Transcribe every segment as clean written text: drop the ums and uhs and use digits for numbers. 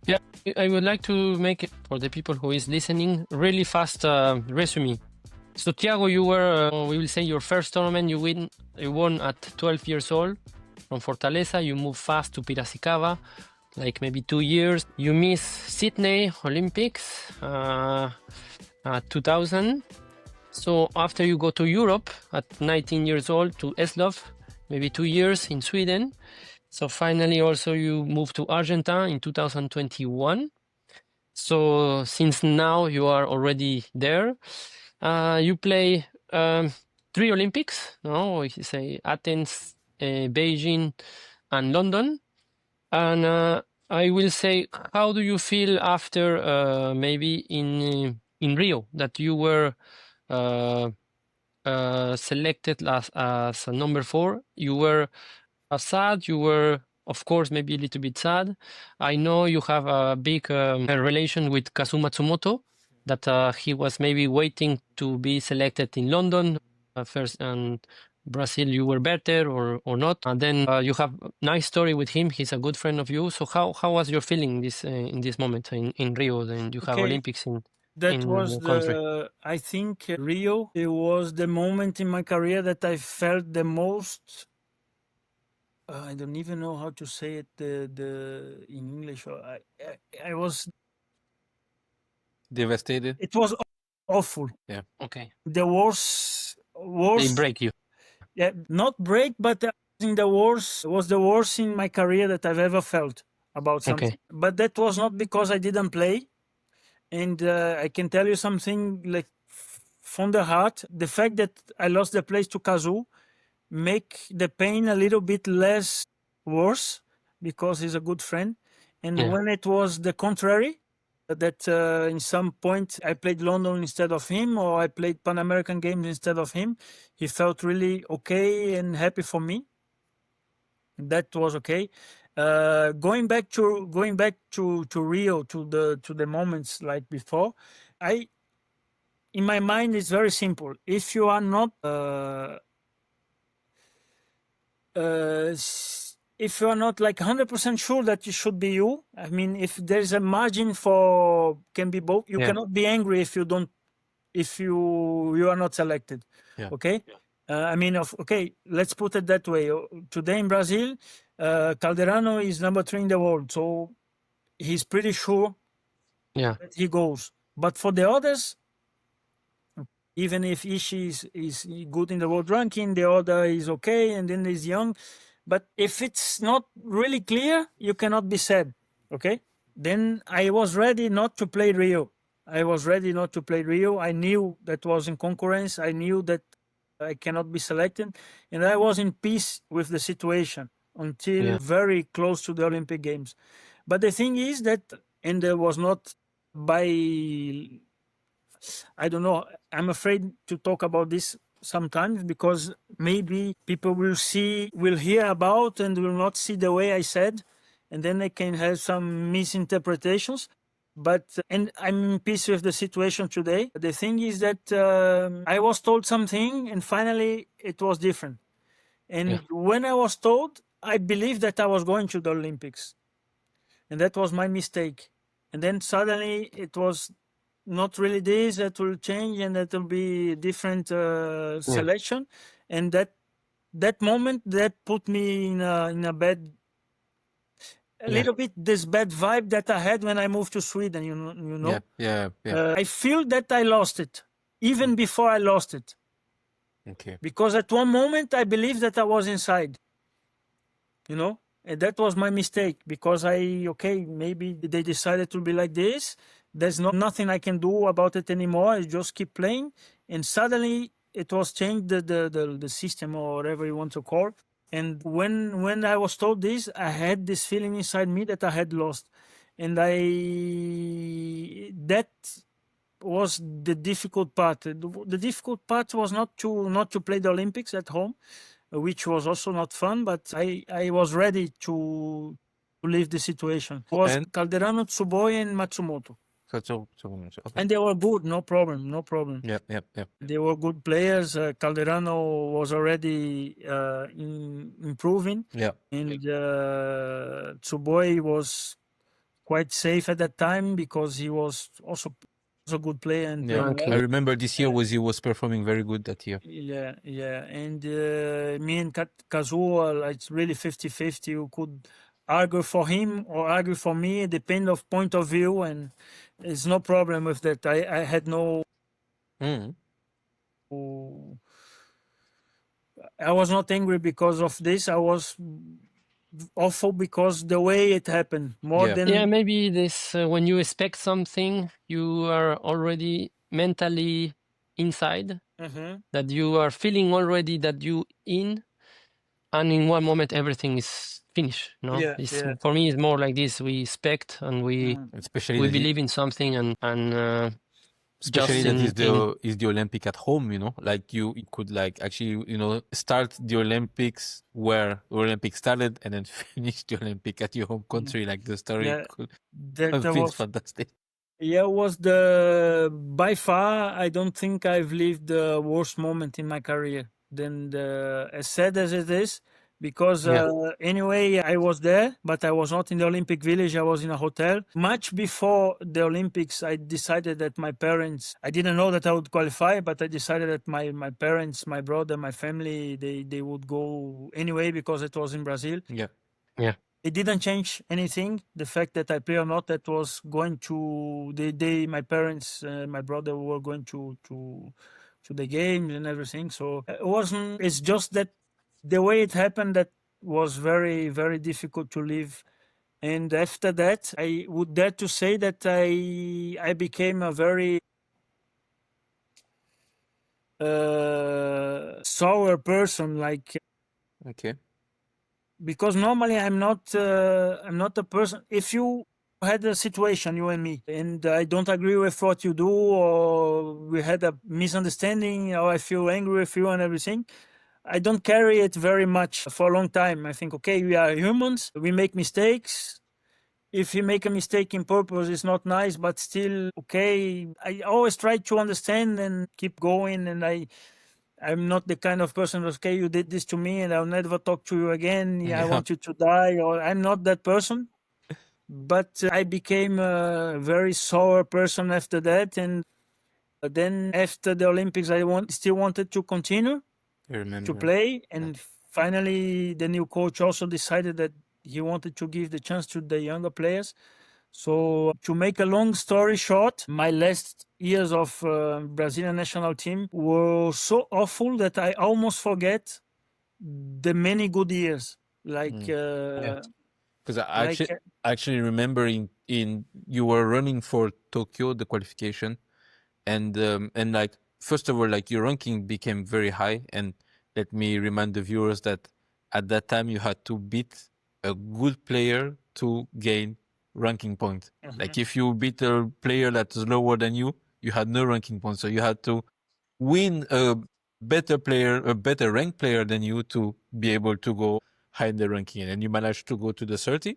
Yeah, I would like to make it for the people who is listening really fast resume. So Thiago, you were, we will say, your first tournament you won at 12 years old from Fortaleza. You moved fast to Piracicaba, like maybe 2 years. You miss Sydney Olympics, 2000. So after you go to Europe at 19 years old to Eslov, maybe 2 years in Sweden. So finally also you moved to Argentina in 2021. So since now you are already there, you play 3 Olympics, no? We say Athens, Beijing, and London. And I will say, how do you feel after maybe in Rio that you were uh, selected as a number 4? You were sad. You were, of course, maybe a little bit sad. I know you have a big relation with Kazu Matsumoto, that he was maybe waiting to be selected in London first, and Brazil you were better or not. And then you have a nice story with him. He's a good friend of you. So how was your feeling this in this moment in Rio? Then you have Okay, Olympics that in was your country. I think Rio, it was the moment in my career that I felt the most. I don't even know how to say it the in English. I was. Devastated. It was awful. Yeah. Okay. The They worst. break you. Yeah, not break, but in the worst was the worst in my career that I've ever felt about something. Okay. But that was not because I didn't play. And I can tell you something like from the heart. The fact that I lost the place to Kazu make the pain a little bit less worse because he's a good friend. And Yeah. when it was the contrary, that in some point I played London instead of him, or I played Pan American Games instead of him, he felt really okay and happy for me. That was okay. Going back to Rio, to the moments like before, I in my mind it's very simple. If you are not if you are not like 100% sure that you should be you, I mean, if there's a margin for can be both, you Yeah. cannot be angry if you don't, if you are not selected. Yeah. Okay. I mean, okay, let's put it that way. Today in Brazil, Calderano is number 3 in the world, so he's pretty sure Yeah. that he goes. But for the others, even if Ishii is good in the world ranking, the other is okay, and then there's Young. But if it's not really clear, you cannot be sad. Okay. Then I was ready not to play Rio. I was ready not to play Rio. I knew that was in concurrence. I knew that I cannot be selected. And I was in peace with the situation until very close to the Olympic Games. But the thing is that, and there was not by, I don't know, I'm afraid to talk about this sometimes because maybe people will hear about and will not see the way I said, and then they can have some misinterpretations. But and I'm in peace with the situation today. The thing is that I was told something and finally it was different. And when I was told, I believed that I was going to the Olympics, and that was my mistake. And then suddenly it was not really this, that will change, and that will be different selection. And that moment that put me in a bad, little bit this bad vibe that I had when I moved to Sweden. You know. Yeah. I feel that I lost it even before I lost it, Okay. because at one moment I believed that I was inside. You know. And that was my mistake, because maybe they decided to be like this. There's nothing I can do about it anymore. I just keep playing, and suddenly it was changed, the system or whatever you want to call. And when I was told this, I had this feeling inside me that I had lost, and that was the difficult part. The difficult part was not to play the Olympics at home, which was also not fun, but I was ready to leave the situation. It was Calderano, Tsuboi, and Matsumoto. Okay. And they were good, no problem. Yep. They were good players. Calderano was already improving. Yeah. And Tsuboi was quite safe at that time because he was also a good player and Yeah, playing I well. remember this year he was performing very good that year. Yeah. And me and Kazuo, it's really 50-50. You could argue for him or argue for me, depend of point of view, and there's no problem with that. I had no. Mm. I was not angry because of this. I was awful because the way it happened more Yeah. than. Yeah, maybe this when you expect something, you are already mentally inside, Mhm. that you are feeling already that you in, and in one moment everything is finished. No, Yeah, it's yeah. for me it's more like this. We expect and we Especially we that believe in something and especially just that in is the Olympic at home, you know, like you could like actually, you know, start the Olympics where the Olympics started and then finish the Olympic at your home country. Like the story Yeah. could That feels was fantastic. Yeah, was the by far. I don't think I've lived the worst moment in my career. Then as sad as it is, because Yeah. anyway I was there, but I was not in the Olympic Village. I was in a hotel. Much before the Olympics, I decided that my parents. I didn't know that I would qualify, but I decided that my parents, my brother, my family, they would go anyway because it was in Brazil. Yeah. It didn't change anything. The fact that I play or not, that was going to my parents, my brother were going to the games and everything. So it wasn't. It's just that the way it happened that was very very difficult to live. And after that, I would dare to say that I became a very sour person. Like Okay. because normally I'm not a person. If you had a situation, you and me, and I don't agree with what you do, or we had a misunderstanding, or I feel angry with you and everything, I don't carry it very much for a long time. I think, okay, we are humans, we make mistakes. If you make a mistake in purpose, it's not nice, but still okay. I always try to understand and keep going, and I'm not the kind of person that, okay, you did this to me and I'll never talk to you again. Yeah, I Yeah. want you to die. Or I'm not that person. But I became a very sour person after that. And then after the Olympics, still wanted to continue I to remember. play. And finally, the new coach also decided that he wanted to give the chance to the younger players. So to make a long story short, my last years of Brazilian national team were so awful that I almost forget the many good years. Like, Because I like actually remember in you were running for Tokyo the qualification, and like first of all like your ranking became very high, and let me remind the viewers that at that time you had to beat a good player to gain ranking point. Like if you beat a player that's lower than you had no ranking point, so you had to win a better player, a better ranked player than you to be able to go high in the ranking, and you managed to go to the 30.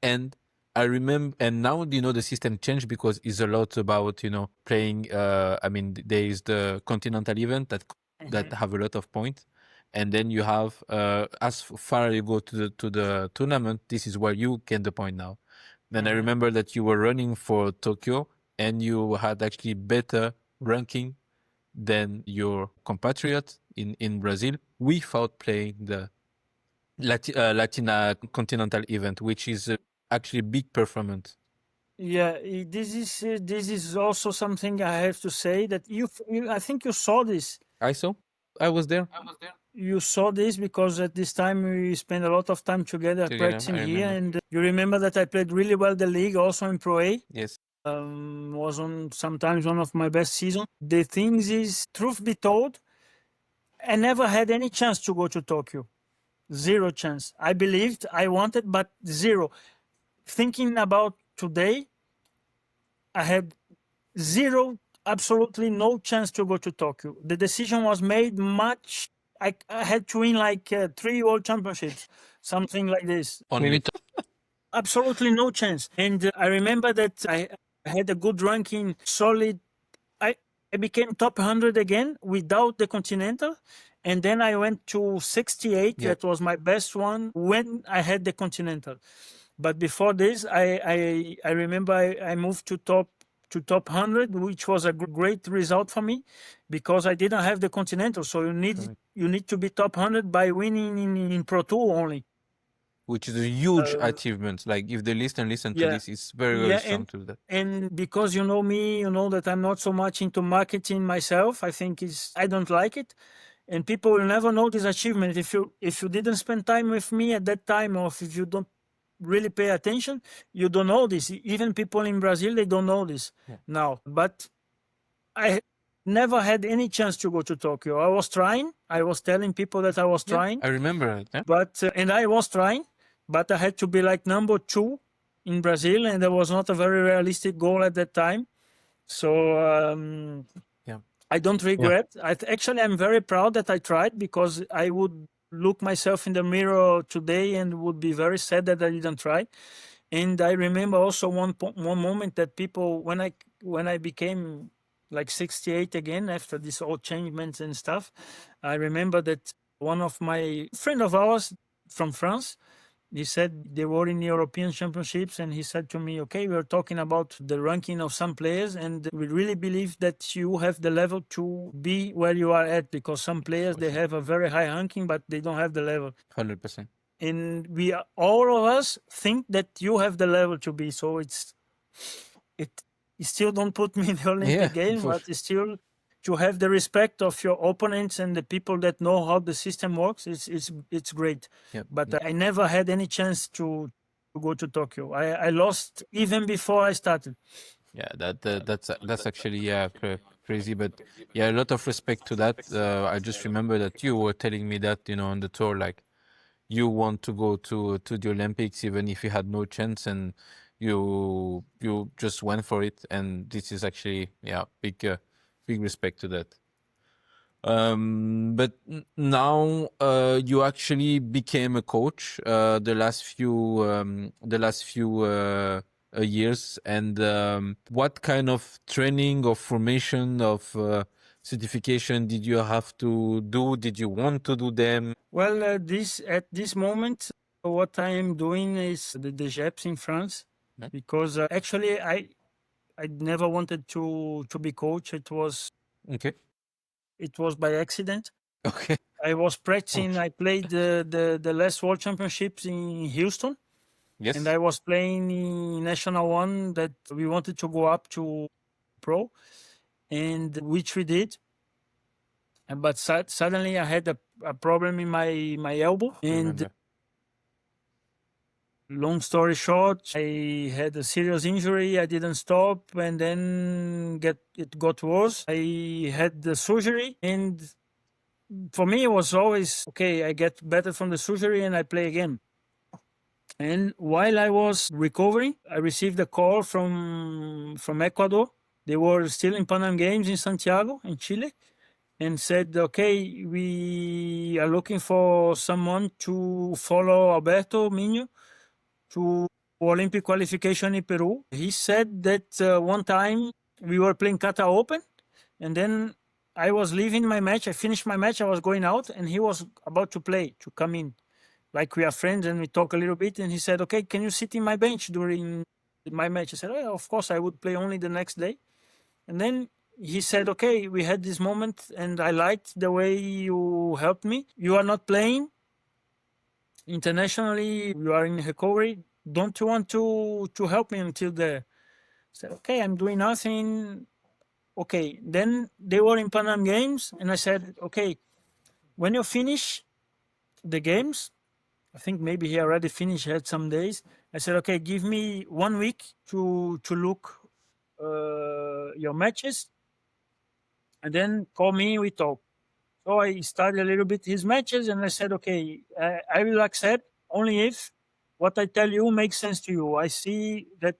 And I remember, and now you know the system changed because it's a lot about playing. I mean, there is the continental event that have a lot of points, and then you have as far as you go to the tournament. This is where you get the point now. Then I remember that you were running for Tokyo, and you had actually better ranking than your compatriot in Brazil without playing the Latina continental event, which is actually big performance. yeah, this is also something I have to say that I think you saw this. I saw. I was there You saw this because at this time we spent a lot of time together together. practicing I here, remember. and you remember that I played really well the league, also in Pro A. Yes. Was on sometimes one of my best seasons. The things is, truth be told, I never had any chance to go to Tokyo. Zero chance. I believed, I wanted, but zero. Thinking about today, I had zero, absolutely no chance to go to Tokyo. The decision was made much. I had to win like 3 world championships, something like this. Only. maybe Absolutely no chance. And I remember that I had a good ranking, solid. I became top 100 again without the Continental. And then I went to 68. Yeah. That was my best one when I had the Continental. But before this, I remember I moved to top 100, which was a great result for me because I didn't have the continental. So you need to be top 100 by winning in Pro Tour only, which is a huge achievement. Like if they listen to yeah. this, it's very strong to that. And because you know me, you know that I'm not so much into marketing myself. I think I don't like it, and people will never know this achievement if you didn't spend time with me at that time, or if you don't really pay attention, you don't know this. Even people in Brazil, they don't know this now. But I never had any chance to go to Tokyo. I was trying. I was telling people that I was trying. I remember it. Yeah? But and I was trying, but I had to be like number 2 in Brazil, and that was not a very realistic goal at that time. So I don't regret. Actually, I'm very proud that I tried, because I would look myself in the mirror today and would be very sad that I didn't try. And I remember also one moment that people, when I became like 68 again after this all changements and stuff, I remember that one of my friend of ours from France, he said they were in the European Championships, and he said to me, okay, we're talking about the ranking of some players, and we really believe that you have the level to be where you are at, because some players, they have a very high ranking, but they don't have the level. 100%. And all of us think that you have the level to be. So it still don't put me in the Olympic Games, but it's still to have the respect of your opponents and the people that know how the system works. It's great. But I never had any chance to go to Tokyo. I lost even before I started. Yeah, that's actually crazy, but a lot of respect to that. I just remember that you were telling me that on the tour, like you want to go to the Olympics even if you had no chance, and you just went for it, and this is actually big respect to that. But now you actually became a coach the last few years, and what kind of training or formation of certification did you have to do? Did you want to do them? Well, at this moment, what I am doing is the DGEPs in France, because actually I never wanted to be coach. It was by accident. Okay. I was practicing. I played the last World Championships in Houston. Yes. And I was playing in National 1 that we wanted to go up to Pro, and which we did. But suddenly I had a problem in my elbow. And long story short, I had a serious injury. I didn't stop, and then it got worse. I had the surgery, and for me it was always okay. I get better from the surgery and I play again. And while I was recovering, I received a call from Ecuador. They were still in Pan Am Games in Santiago, in Chile, and said, okay, we are looking for someone to follow Alberto Minho to Olympic qualification in Peru. He said that one time we were playing Qatar Open, and then I was leaving my match. I finished my match. I was going out, and he was about to come in. Like we are friends, and we talk a little bit. And he said, okay, can you sit in my bench during my match? I said, oh, of course, I would play only the next day. And then he said, okay, we had this moment, and I liked the way you helped me. You are not playing internationally. You are in recovery. Don't you want to help me until there? I said, okay, I'm doing nothing. Okay, then they were in Pan Am Games, and I said, okay, when you finish the games, I think maybe he already finished, had some days. I said, okay, give me 1 week to look your matches, and then call me, we talk. So I studied a little bit his matches, and I said, okay, I will accept only if what I tell you makes sense to you. I see that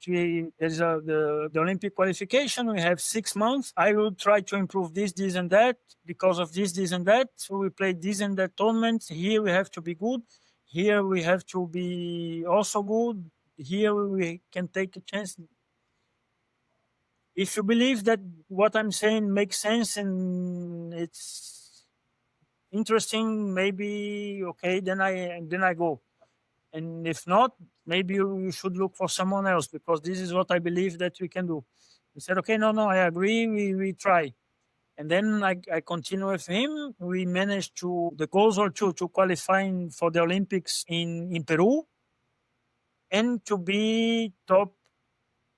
there's the Olympic qualification. We have 6 months. I will try to improve this, and that. Because of this, and that. So we play this and that tournament. Here we have to be good. Here we have to be also good. Here we can take a chance. If you believe that what I'm saying makes sense and it's interesting, maybe okay, then I go. And if not, maybe you should look for someone else because this is what I believe that we can do. He said, okay, no, I agree. We try. And then I continue with him. We managed the goals were to qualifying for the Olympics in Peru and to be top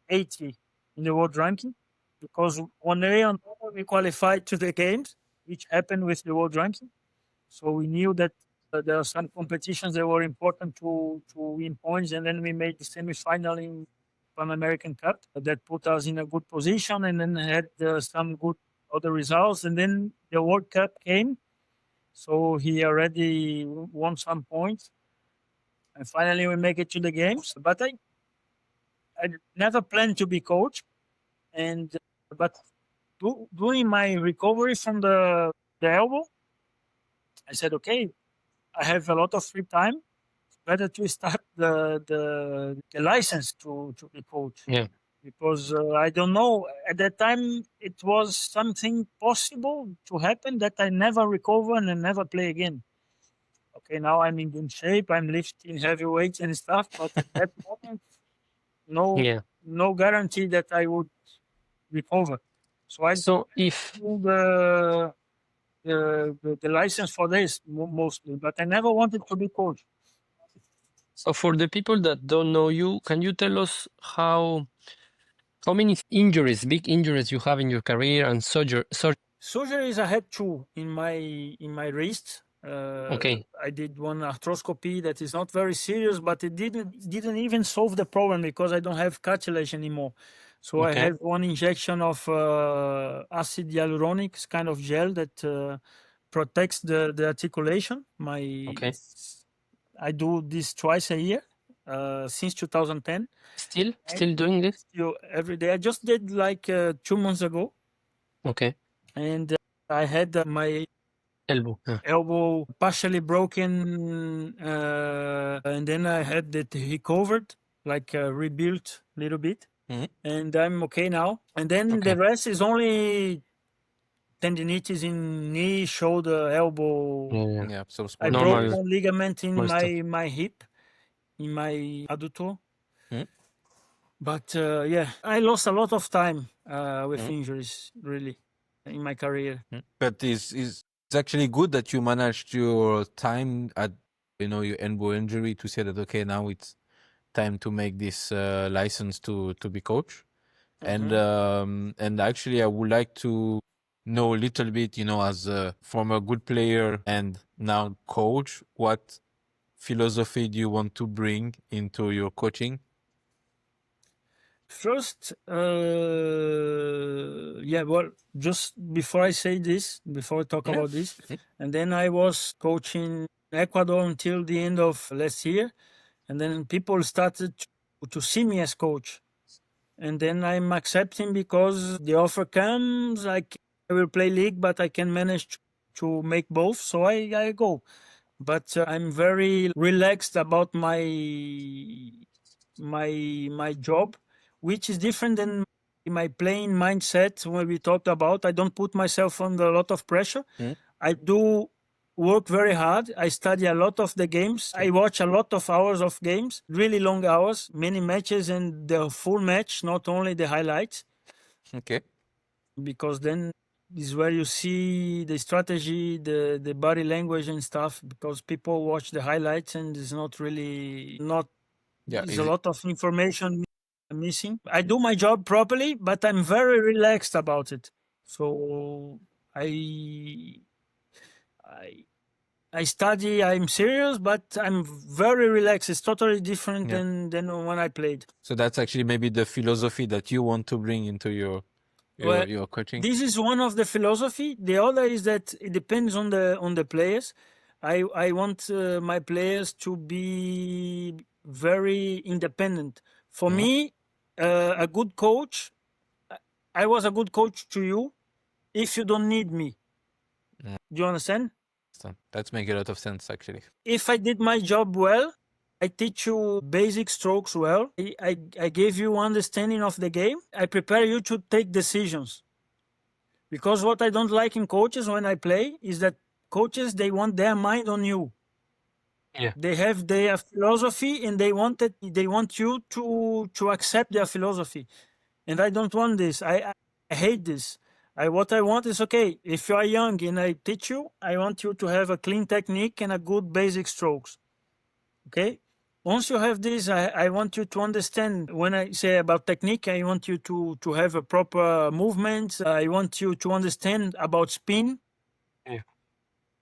80 in the world ranking because one day on top we qualified to the games, which happened with the world ranking. So we knew that there are some competitions that were important to win points, and then we made the semi-final in Pan American Cup that put us in a good position, and then had some good other results, and then the World Cup came, so he already won some points, and finally we make it to the games. But I never planned to be coach, and but during my recovery from the elbow, I said, okay, I have a lot of free time. Better to start the license to be coach. Yeah. Because I don't know at that time it was something possible to happen that I never recover and I never play again. Okay, now I'm in good shape. I'm lifting heavy weights and stuff, but at that moment, no, Yeah. no guarantee that I would recover. So I So if do the license for this mostly, but I never wanted to be coach. so for the people that don't know you, can you tell us how many injuries, big injuries you have in your career and Surgeries I had two in my wrist. Okay. I did one arthroscopy that is not very serious, but it didn't even solve the problem because I don't have cartilage anymore. So I Okay. have one injection of acid hyaluronic, it's kind of gel that protects the articulation. Okay. I do this twice a year since 2010. Still doing this? Every day. I just did like 2 months ago, Okay. and I had my Elbow. Yeah. elbow partially broken, and then I had it recovered, like rebuilt a little bit, and I'm okay now. And then Okay. the rest is only tendinitis in knee, shoulder, elbow. Yeah. Yeah, so I small broke Normal. injuries. one ligament in Normal stuff. my hip, in my adductor. Mhm. But yeah, I lost a lot of time with Mhm. injuries, really, in my career. But it's actually good that you managed your time at your elbow injury to say that okay, now it's time to make this license to be coach. And actually I would like to know a little bit, as a former good player and now coach, what philosophy do you want to bring into your coaching? First, yeah, well, just before I say this, before I talk Yeah. about this, and then I was coaching Ecuador until the end of last year, and then people started to see me as coach, and then I'm accepting because the offer comes. I will play league, but I can manage to make both, so I go. But I'm very relaxed about my job, which is different than my playing mindset when we talked about. I don't put myself under a lot of pressure. I do work very hard. I study a lot of the games. I watch a lot of hours of games, really long hours, many matches, and the full match, not only the highlights, Okay. because then is where you see the strategy, the body language and stuff. Because people watch the highlights and it's not really not. Yeah. There's a lot of information missing. I do my job properly, but I'm very relaxed about it. So I I study. I'm serious, but I'm very relaxed. It's totally different Yeah. than when I played. So that's actually maybe the philosophy that you want to bring into your Well, your coaching. this is one of the philosophy. The other is that it depends on the players. I want my players to be very independent. For me, a good coach. I was a good coach to you if you don't need me. Do you understand? So that's make a lot of sense actually. If I did my job well, I teach you basic strokes well. I gave you understanding of the game. I prepare you to take decisions. Because what I don't like in coaches when I play is that coaches, they want their mind on you. Yeah. They have their philosophy, and they want you to accept their philosophy. And I don't want this. I hate this. What I want is, okay, if you are young and I teach you, I want you to have a clean technique and a good basic strokes. Okay. Once you have this, I want you to understand. When I say about technique, I want you to have a proper movement. I want you to understand about spin. Yeah.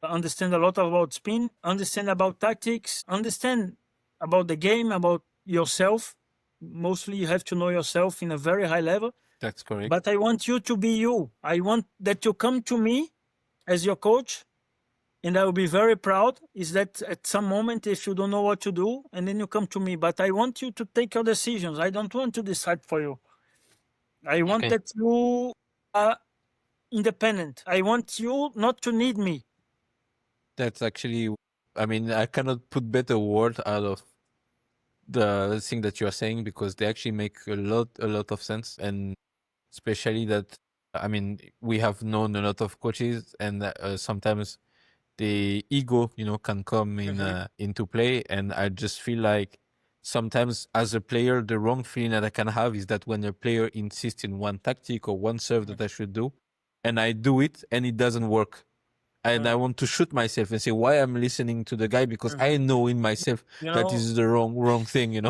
Understand a lot about spin. Understand about tactics. Understand about the game, about yourself. Mostly, you have to know yourself in a very high level. That's correct. But I want you to be you. I want that you come to me as your coach, and I will be very proud. Is that at some moment, if you don't know what to do, and then you come to me, but I want you to take your decisions. I don't want to decide for you. I want Okay. that you are independent. I want you not to need me. That's actually, I mean, I cannot put better word out of the thing that you are saying, because they actually make a lot of sense. And especially that, I mean, we have known a lot of coaches, and sometimes the ego, can come in into play. And I just feel like sometimes as a player, the wrong feeling that I can have is that when a player insists in one tactic or one serve that I should do, and I do it and it doesn't work, and I want to shoot myself and say, why I'm listening to the guy, because I know in myself You that know, is the wrong thing.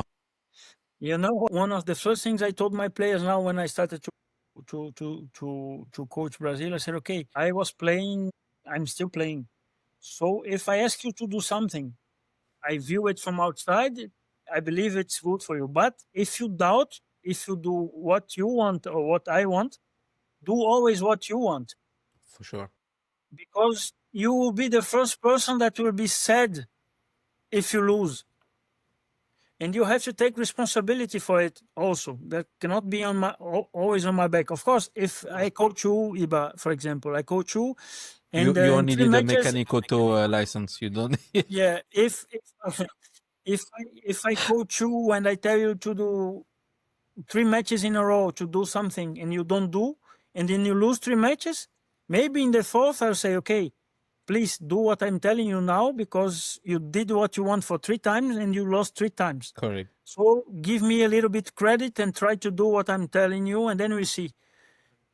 one of the first things I told my players now when I started to coach Brazil, I said, okay, I was playing, I'm still playing. So if I ask you to do something, I view it from outside, I believe it's good for you. But if you doubt, if you do what you want or what I want, do always what you want, For sure. because you will be the first person that will be sad if you lose. And you have to take responsibility for it also. That cannot be on my always on my back. Of course, if I coach you, Iba, for example, I coach you, and You in only three need a matches, mechanic auto license. You don't. yeah, if I coach you and I tell you to do 3 matches in a row to do something and you don't do, and then you lose 3 matches, maybe in the fourth I'll say, okay, please do what I'm telling you now, because you did what you want for 3 times and you lost 3 times. Correct. So give me a little bit credit and try to do what I'm telling you, and then we see.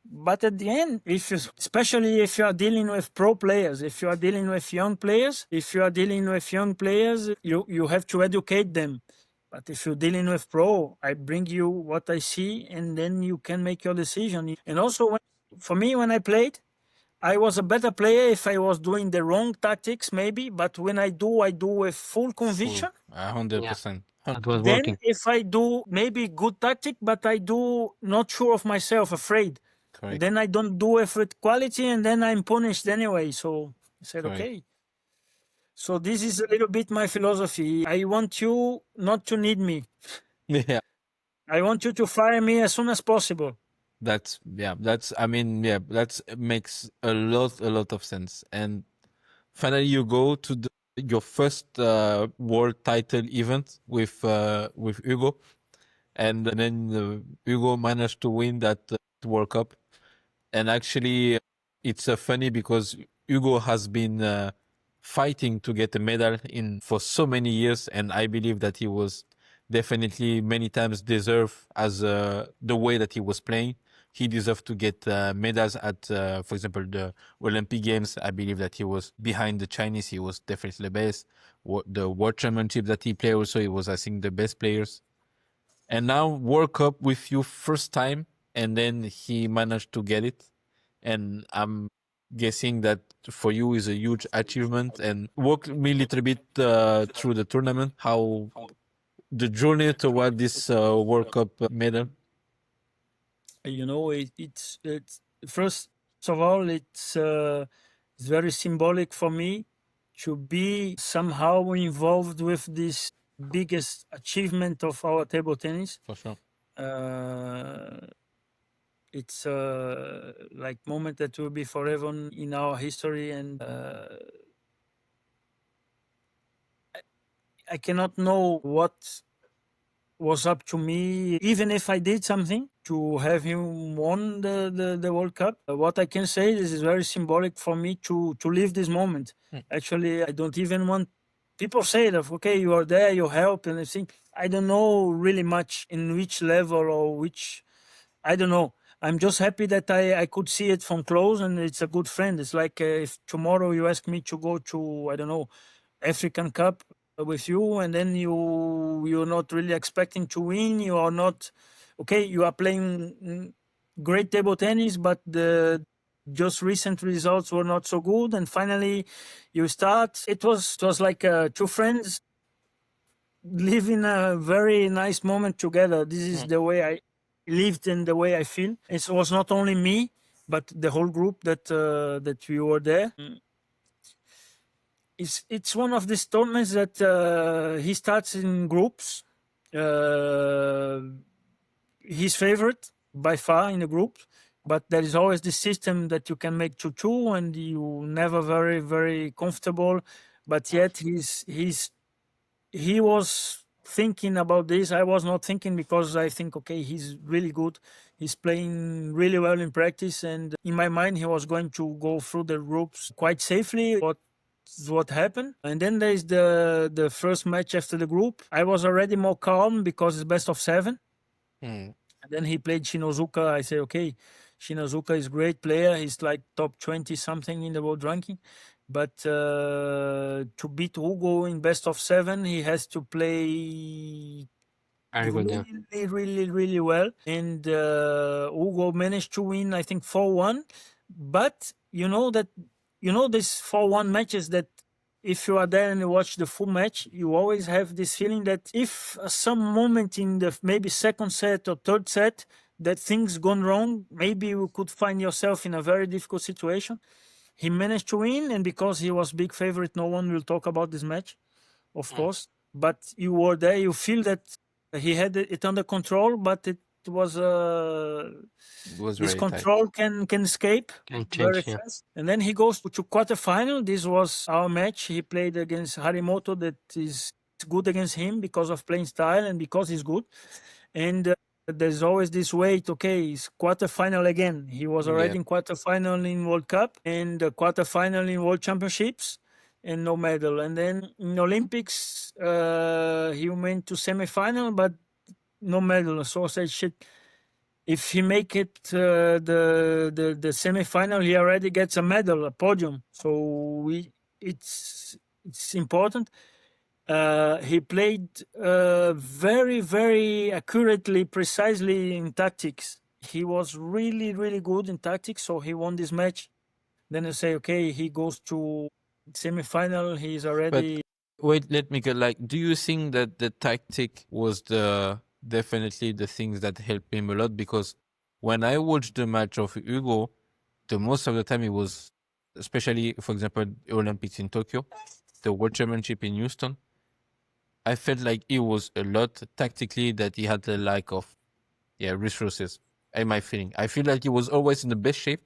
But at the end, especially if you are dealing with pro players, if you are dealing with young players, you have to educate them. But if you're dealing with pro, I bring you what I see, and then you can make your decision. And also, for me, when I played, I was a better player if I was doing the wrong tactics, maybe. But when I do with full conviction. Full, 100%. That was Then working. if I do maybe good tactic, but I do not sure of myself, afraid, Correct. then I don't do it with quality, and then I'm punished anyway. So I said, Correct. okay. So this is a little bit my philosophy. I want you not to need me. Yeah. I want you to fire me as soon as possible. That's that makes a lot of sense. And finally, you go to your first world title event with Hugo, and then Hugo managed to win that World Cup. And actually, it's funny because Hugo has been fighting to get a medal in for so many years, and I believe that he was definitely many times deserved as the way that he was playing. He deserved to get medals at, for example, the Olympic Games. I believe that he was behind the Chinese. He was definitely the best. The World Championship that he played also, he was, I think, the best players. And now World Cup with you first time, and then he managed to get it. And I'm guessing that for you is a huge achievement. And walk me a little bit through the tournament, how the journey toward this World Cup medal. It's first of all, it's very symbolic for me to be somehow involved with this biggest achievement of our table tennis. For sure. It's like moment that will be forever in our history, and I cannot know what was up to me, even if I did something to have him won the World Cup. What I can say is very symbolic for me to live this moment. Actually, I don't even want people say that, okay, you are there, you help, and I think I don't know really much in which level or which, I don't know. I'm just happy that I could see it from close, and it's a good friend. It's like if tomorrow you ask me to go to, I don't know, African Cup with you, and then you're not really expecting to win. You are not, okay. You are playing great table tennis, but the just recent results were not so good, and finally you start. It was like two friends living a very nice moment together. This is the way I lived and the way I feel. It was not only me, but the whole group that we were there. It's one of these tournaments that he starts in groups. Uh, his favorite by far in the group, but there is always this system that you can make 2-2 and you never very comfortable. But yet he was thinking about this. I was not thinking because I think, okay, he's really good. He's playing really well in practice, and in my mind, he was going to go through the groups quite safely. What happened? And then there is the first match after the group. I was already more calm because it's best of 7. Mm. And then he played Shinozuka. I say, okay, Shinozuka is great player. He's like top 20 something in the world ranking. But to beat Hugo in best of 7, he has to play Very good, yeah. really well. And Hugo managed to win, I think, 4-1. But this 4-1 matches that if you are there and you watch the full match, you always have this feeling that if some moment in the maybe second set or third set that things gone wrong, maybe you could find yourself in a very difficult situation. He managed to win, and because he was big favorite, no one will talk about this match, of course. But you were there, you feel that he had it under control, but it was It was this very tight. control can escape Can very change, yeah. fast. And then he goes to quarterfinal. This was our match. He played against Harimoto, that is good against him because of playing style and because he's good. And there's always this wait. Okay, it's quarterfinal again. He was already Yeah. in quarterfinal in World Cup and quarterfinal in World Championships, and no medal. And then in Olympics, he went to semifinal, but no medal. So I said, shit. If he make it the semifinal, he already gets a medal, a podium. So it's important. He played very accurately, precisely in tactics. He was really good in tactics, so he won this match. Then you say, okay, he goes to semifinal. He's already. Wait, let me get like. Do you think that the tactic was definitely the things that helped him a lot? Because when I watched the match of Hugo, the most of the time it was, especially for example, Olympics in Tokyo, the World Championship in Houston. I felt like it was a lot tactically that he had a lack of, resources. In my feeling, I feel like he was always in the best shape,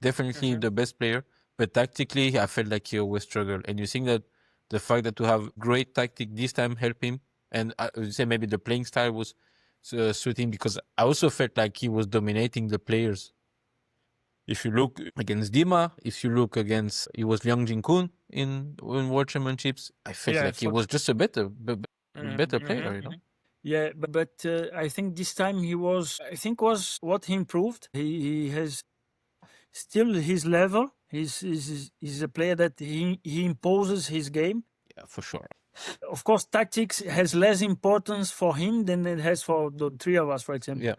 definitely the best player, but tactically, I felt like he always struggled. And you think that the fact that to have great tactic this time helped him, and I would say maybe the playing style was suiting, because I also felt like he was dominating the players. If you look against Dima, if you look against, it was Liang Jinkun in World Championships, I felt Yeah, like he was just a better player, you know? Yeah, but I think this time I think was what he improved. He has still his level. He's a player that he imposes his game. Yeah, for sure. Of course, tactics has less importance for him than it has for the three of us, for example. Yeah,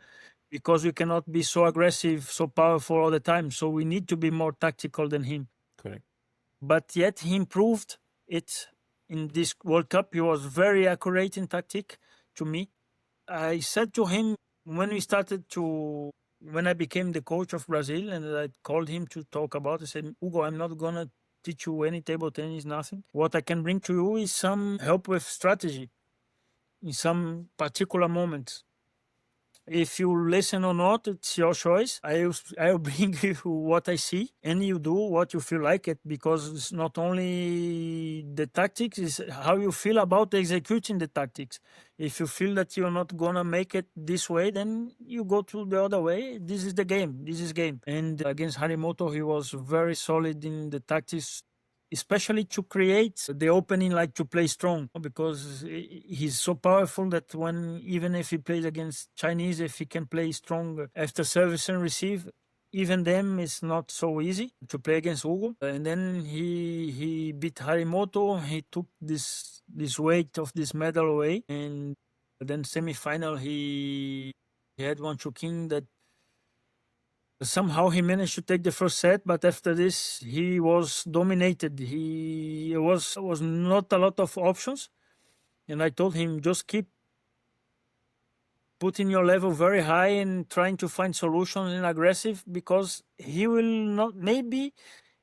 Because we cannot be so aggressive, so powerful all the time. So we need to be more tactical than him. correct. But yet he improved it in this World Cup. He was very accurate in tactic to me. I said to him when I became the coach of Brazil, and I called him to talk about, I said, Hugo, I'm not going to teach you any table tennis, nothing. What I can bring to you is some help with strategy in some particular moments. If you listen or not, it's your choice. I'll bring you what I see, and you do what you feel like it, because it's not only the tactics, it's how you feel about executing the tactics. If you feel that you're not gonna make it this way, then you go to the other way. This is the game. This is game. And against Harimoto, he was very solid in the tactics. especially to create the opening, like to play strong, because he's so powerful that even if he plays against Chinese, if he can play strong after service and receive, even them it's not so easy to play against Hugo. And then he beat Harimoto. He took this weight of this medal away, and then semi-final he had one Chuking that somehow he managed to take the first set, but after this he was dominated. He was not a lot of options, and I told him just keep putting your level very high and trying to find solutions and aggressive, because he will not. Maybe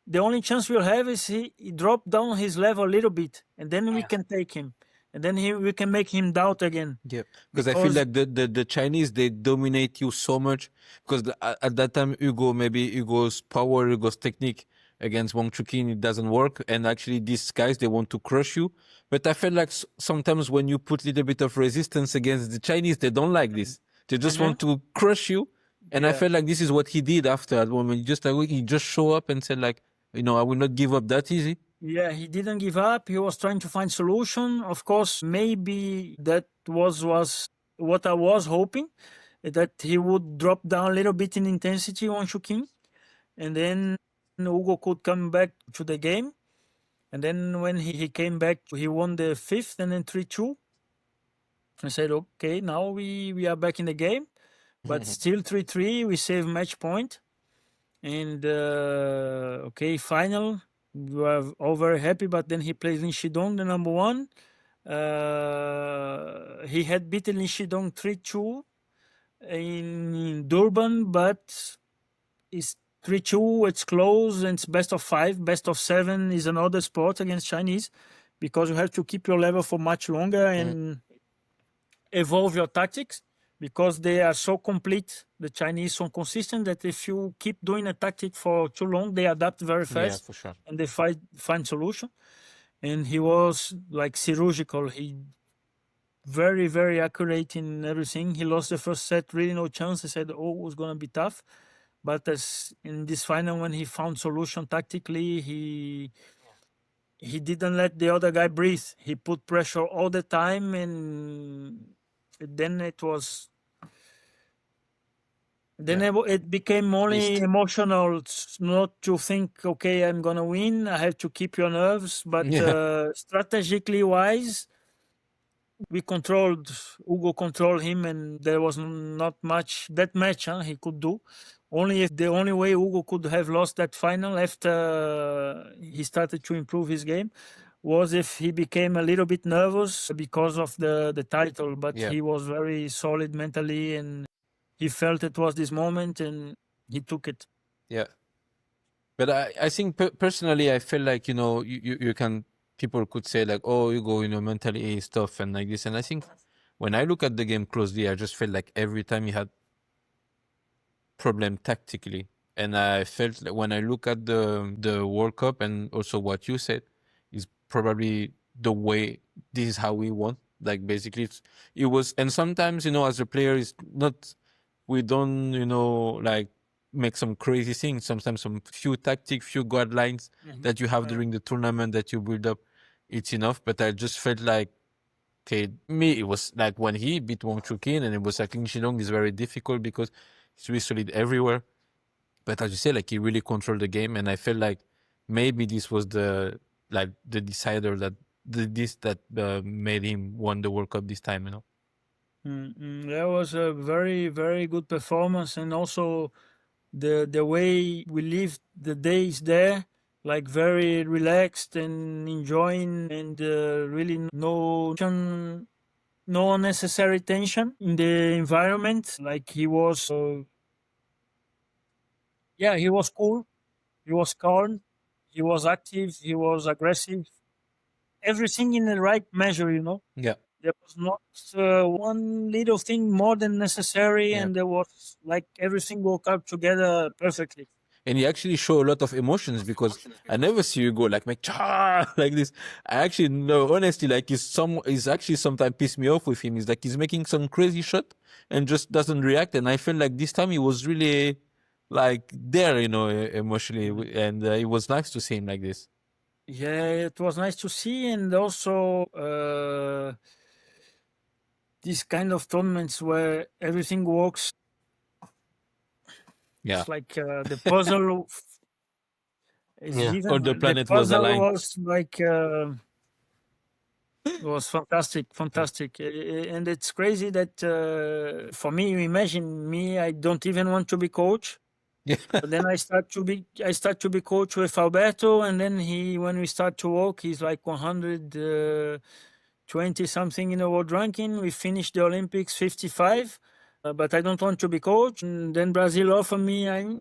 the only chance we'll have is he drop down his level a little bit, and then we can take him, and then we can make him doubt again. Yeah, because I feel like the Chinese, they dominate you so much, because at that time Hugo's power, Hugo's technique against Wang Chuqin, it doesn't work, and actually these guys, they want to crush you. But I feel like sometimes when you put a little bit of resistance against the Chinese, they don't like this. They just want to crush you. And I felt like this is what he did after that moment. He just show up and said like, I will not give up that easy. Yeah, he didn't give up. He was trying to find solution. Of course, maybe that was what I was hoping, that he would drop down a little bit in intensity on Shukin, and then Hugo could come back to the game. And then when he came back, he won the fifth and then 3-2. I said, okay, now we are back in the game, but still 3-3. We save match point. And okay, final. We were all very happy, but then he plays Lin Shidong, the number one. He had beaten Lin Shidong 3-2 in Durban, but it's 3-2, it's close, and it's best of 5. Best of 7 is another sport against Chinese, because you have to keep your level for much longer and evolve your tactics, because they are so complete, the Chinese so consistent, that if you keep doing a tactic for too long, they adapt very fast. Yeah, for sure. And they find solution. And he was like chirurgical. He very, very accurate in everything. He lost the first set, really no chance. I said, it was going to be tough. But as in this final, when he found solution tactically, he didn't let the other guy breathe. He put pressure all the time, and then it was. Then it became only emotional, not to think, okay, I'm gonna win. I have to keep your nerves, but strategically wise, Hugo controlled him, and there was not much that match he could do. The only way Hugo could have lost that final after he started to improve his game was if he became a little bit nervous because of the title, but he was very solid mentally, and he felt it was this moment, and he took it. Yeah. But I think personally, I feel like, you can, people could say like, oh, Hugo, mentally stuff and like this. And I think when I look at the game closely, I just felt like every time he had problem tactically. And I felt like when I look at the World Cup, and also what you said, is probably the way, this is how we won. Like basically it was, and sometimes, as a player, it's not, we don't, like make some crazy things. Sometimes some few guidelines that you have during the tournament that you build up, it's enough. But I just felt like, okay, it was like when he beat Wang Chuqin, and it was like Lin Shilong is very difficult because he's really solid everywhere. But as you say, like he really controlled the game, and I felt like maybe this was the decider that made him won the World Cup this time. That was a very, very good performance, and also the way we lived the days there, like very relaxed and enjoying, and really no unnecessary tension in the environment. Like he was, he was cool, he was calm, he was active, he was aggressive, everything in the right measure, Yeah. There was not one little thing more than necessary, and there was like everything worked out together perfectly. And he actually showed a lot of emotions, because I never see you go like like this. I actually know, honestly, like he's actually sometimes pissed me off with him. He's like, he's making some crazy shot and just doesn't react. And I feel like this time he was really like there, emotionally, and it was nice to see him like this. Yeah, it was nice to see, and also these kind of tournaments where everything works. Yeah. It's like the puzzle is Yeah. Or even the the planet was puzzle aligned. was like was fantastic, Yeah. fantastic. And it's crazy that for me, you imagine me, I don't even want to be coach. Yeah. But then I start to be coach with Alberto, and then when we start to walk, he's like 120 something in the world ranking. We finished the Olympics 55, but I don't want to be coach. And then Brazil offered me. I'm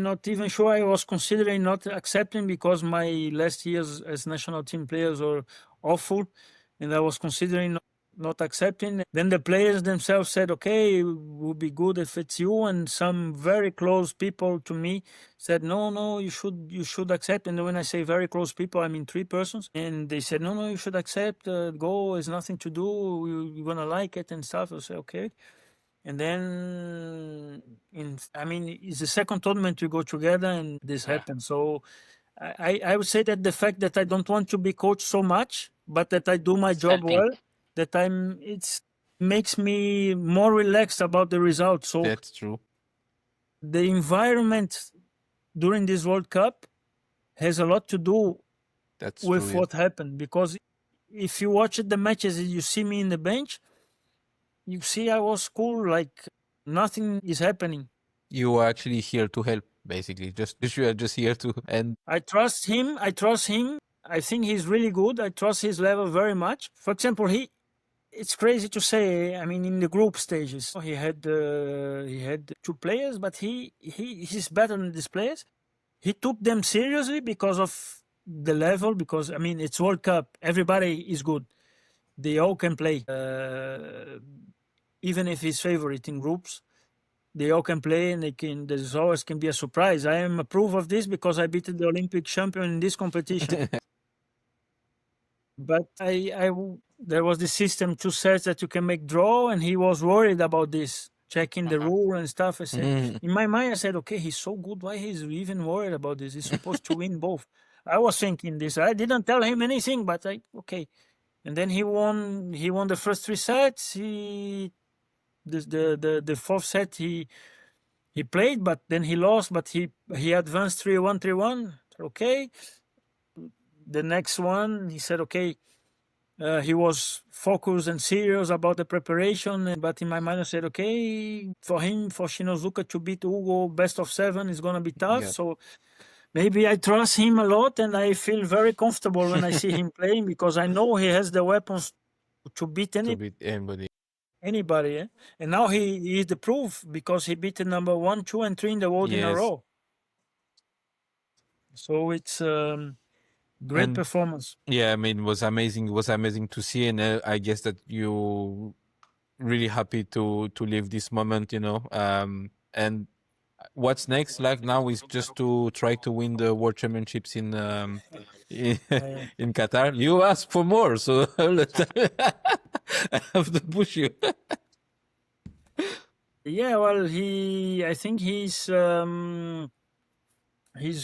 not even sure. I was considering not accepting because my last years as national team players were awful, and I was considering not accepting. Then the players themselves said, "Okay, it would be good if it's you." And some very close people to me said, "No, no, you should accept." And when I say very close people, I mean 3 persons. And they said, "No, no, you should accept. Go. It's nothing to do. You're gonna like it and stuff." I say, "Okay." And then, I mean, it's the second tournament we go together, and this Yeah. happened. So I would say that the fact that I don't want to be coached so much, but that I do my It's job helping. well, that it's makes me more relaxed about the results. So That's true. the environment during this World Cup has a lot to do That's true. with Yeah. what happened, because if you watch the matches and you see me in the bench, you see I was cool, like nothing is happening. You are actually here to help, basically. Just you are just here to and I trust him. I trust him. I think he's really good. I trust his level very much. For example, it's crazy to say. I mean, in the group stages, he had 2 players, but he's better than these players. He took them seriously because of the level. Because I mean, it's World Cup. Everybody is good. They all can play, even if he's favorite in groups. They all can play, and they can. There's always can be a surprise. I am a proof of this because I beat the Olympic champion in this competition. But there was this system, 2 sets that you can make draw, and he was worried about this, checking the Uh-huh. rule and stuff. I said, Mhm. in my mind, I said, okay, he's so good. Why he's even worried about this? He's supposed to win both. I was thinking this. I didn't tell him anything, but okay. And then he won. He won the first 3 sets. The fourth set he played, but then he lost. But he advanced 3-1, 3-1. Okay. The next one, he said, okay. He was focused and serious about the preparation, but in my mind I said, okay, for him, for Shinozuka to beat Hugo best of 7 is gonna be tough. Yeah. So maybe I trust him a lot, and I feel very comfortable when I see him playing because I know he has the weapons to beat To beat anybody. anybody. Eh? And now he is the proof because he beat the number 1, 2, and 3 in the world in a Yes. row. So it's great And performance. yeah, I mean, it was amazing. It was amazing to see, and I guess that you really happy to live this moment, you know. And what's next? Like now is just to try to win the World Championships in in, in Qatar. You ask for more, so all the time I have to push you. Yeah, well, I think he's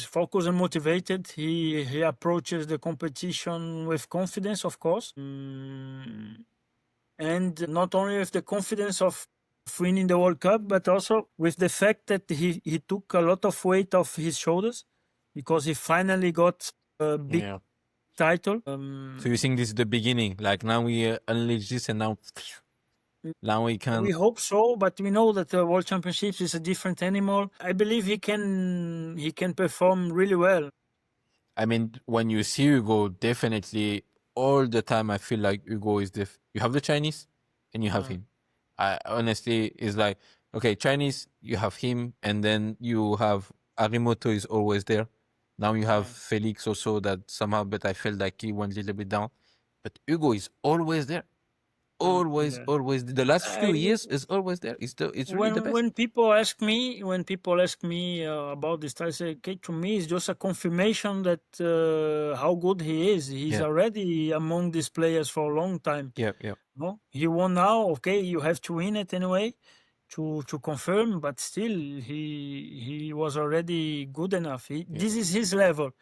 focused and motivated. He approaches the competition with confidence, of course, and not only with the confidence of winning the World Cup, but also with the fact that he took a lot of weight off his shoulders because he finally got a big Yeah. title. So you think this is the beginning? Like now we unleash this, and now we can. We hope so, but we know that the World Championships is a different animal. I believe he can perform really well. I mean, when you see Hugo, definitely all the time I feel like Hugo is you have the Chinese and you have him. I honestly is like, okay, Chinese, you have him, and then you have Arimoto is always there. Now you have Felix also that somehow, but I felt like he went a little bit down. But Hugo is always there. Always, Yeah. always. The last few I, years is always there. It's really the best. when people ask me about this, I say, okay, to me, it's just a confirmation that how good he is. He's Yeah. already among these players for a long time. Yeah, yeah. No, he won now. Okay, you have to win it anyway to confirm, but still, he was already good enough. This is his level.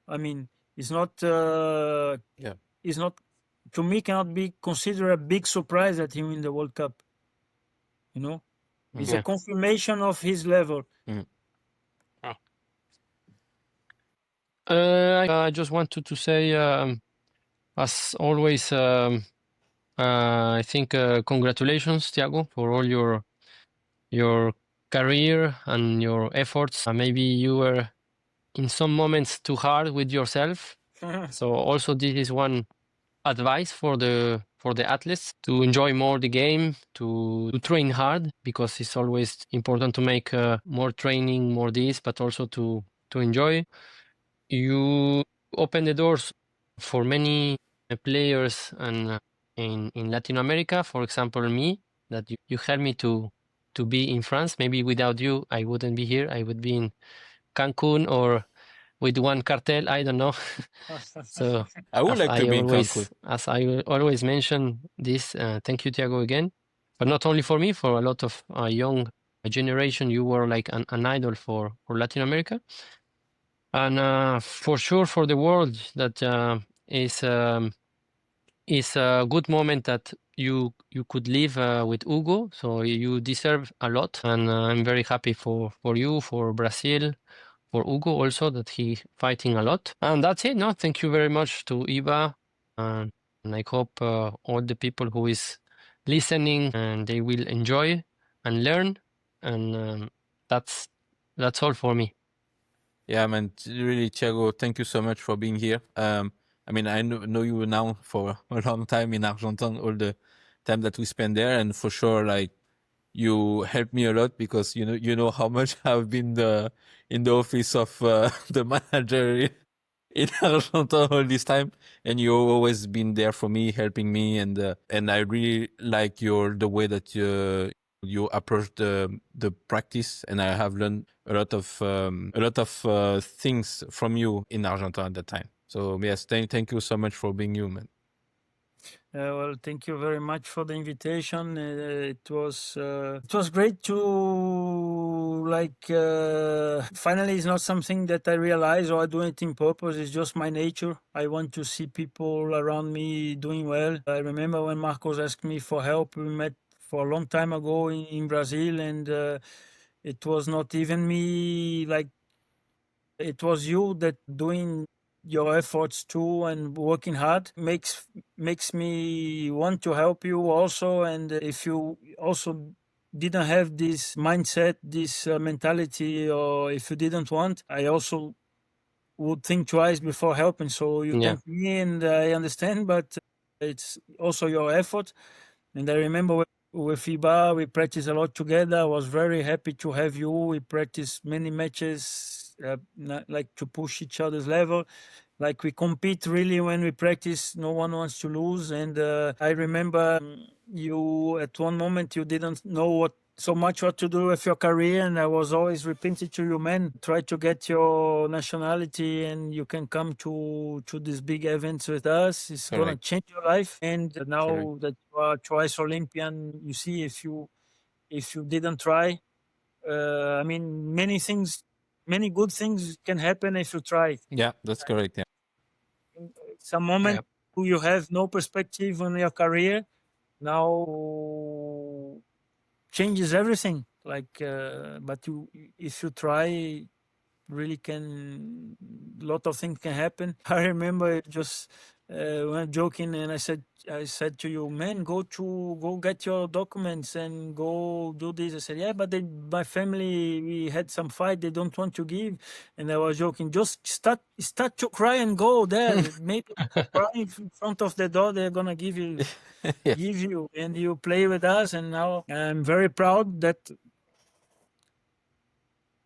I mean, It's not. Yeah. It's not. To me, cannot be considered a big surprise that he win the World Cup. You know, it's a Yeah. confirmation of his level. I just wanted to say, as always, I think congratulations, Thiago, for all your career and your efforts. Maybe you were in some moments too hard with yourself. So also this is one advice for the athletes to enjoy more the game, to train hard, because it's always important to make more training, more this, but also to enjoy. You open the doors for many players and in Latin America, for example, me, that you helped me to be in France. Maybe without you, I wouldn't be here. I would be in Cancun or with one cartel. I don't know. So I would like to be in Cancun. as I always mention this, thank you, Thiago, again. But not only for me, for a lot of young generation, you were like an idol for Latin America. And for sure for the world, that is a good moment that you could live with Hugo. So you deserve a lot, and I'm very happy for you, for Brazil, for Hugo also, that he fighting a lot. And that's it. No, thank you very much to Iba, and I hope all the people who is listening and they will enjoy and learn. And that's all for me. Yeah, man. Really, Thiago, thank you so much for being here. I mean, I know you now for a long time in Argentina, all the time that we spend there, and for sure, like you helped me a lot because you know how much I've been in the office of the manager in Argentina all this time, and you've always been there for me, helping me, and I really like the way that you approach the practice, and I have learned a lot of things from you in Argentina at that time. So yes, thank you so much for being you, man. Well, thank you very much for the invitation. It was great to finally, it's not something that I realize or I do it in purpose. It's just my nature. I want to see people around me doing well. I remember when Marcos asked me for help. We met for a long time ago in Brazil, and it was not even me. Like, it was you that doing your efforts too and working hard makes me want to help you also. And if you also didn't have this mindset, this mentality, or if you didn't want, I also would think twice before helping. So you Yeah. thank me, and I understand, but it's also your effort. And I remember with FIBA, we practiced a lot together. I was very happy to have you. We practiced many matches, like to push each other's level. Like, we compete really when we practice. No one wants to lose. And I remember you at one moment you didn't know what to do with your career, and I was always repeating to you, man, try to get your nationality and you can come to these big events with us. It's gonna Correct. change your life. And now Correct. that you are twice Olympian, you see, if you didn't try, I mean, many good things can happen if you try. Yeah, that's correct. Yeah. Some moment Yeah. you have no perspective on your career, now changes everything. Like, but if you try, really can, lot of things can happen. I remember just when joking, and I said to you, man, go get your documents and go do this. I said, yeah, but my family, we had some fight, they don't want to give. And I was joking, just start to cry and go there. Maybe cry in front of the door, they're gonna give you Yeah. and you play with us. And now I'm very proud that,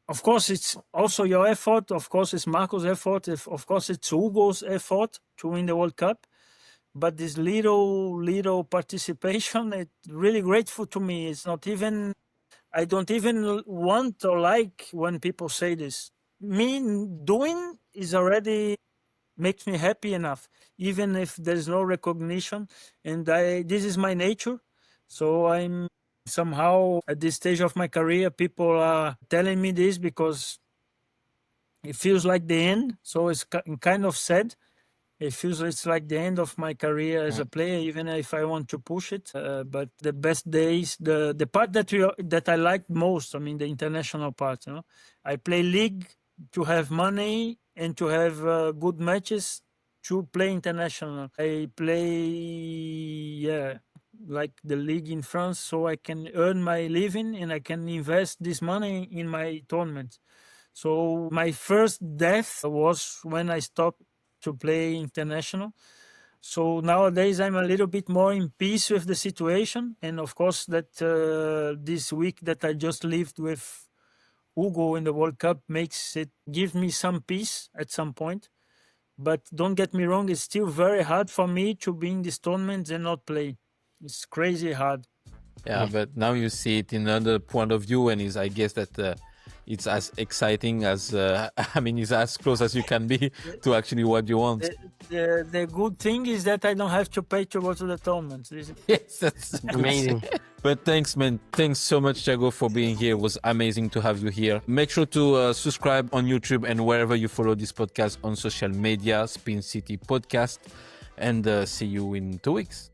of course, it's also your effort. Of course, it's Marco's effort. Of course, it's Hugo's effort to win the World Cup. But this little participation, it's really grateful to me. It's not even, I don't even want or like when people say this. Me doing is already makes me happy enough, even if there's no recognition. And this is my nature. So I'm somehow at this stage of my career, people are telling me this because it feels like the end. So it's kind of sad. It feels it's like the end of my career as a player, even if I want to push it. But the best days, the part that I like most, I mean, the international part. I play league to have money and to have good matches to play international. I play, like the league in France, so I can earn my living and I can invest this money in my tournament. So my first death was when I stopped to play international. So nowadays I'm a little bit more in peace with the situation, and of course that this week that I just lived with Hugo in the World Cup give me some peace at some point. But don't get me wrong, it's still very hard for me to be in these tournaments and not play. It's crazy hard. Yeah, but now you see it in another point of view, and I guess that it's as exciting as I mean, it's as close as you can be to actually what you want. The good thing is that I don't have to pay to go to the tournaments. Yes, that's good. Amazing. But thanks, man. Thanks so much, Thiago, for being here. It was amazing to have you here. Make sure to subscribe on YouTube and wherever you follow this podcast on social media, Spin City Podcast, and see you in 2 weeks.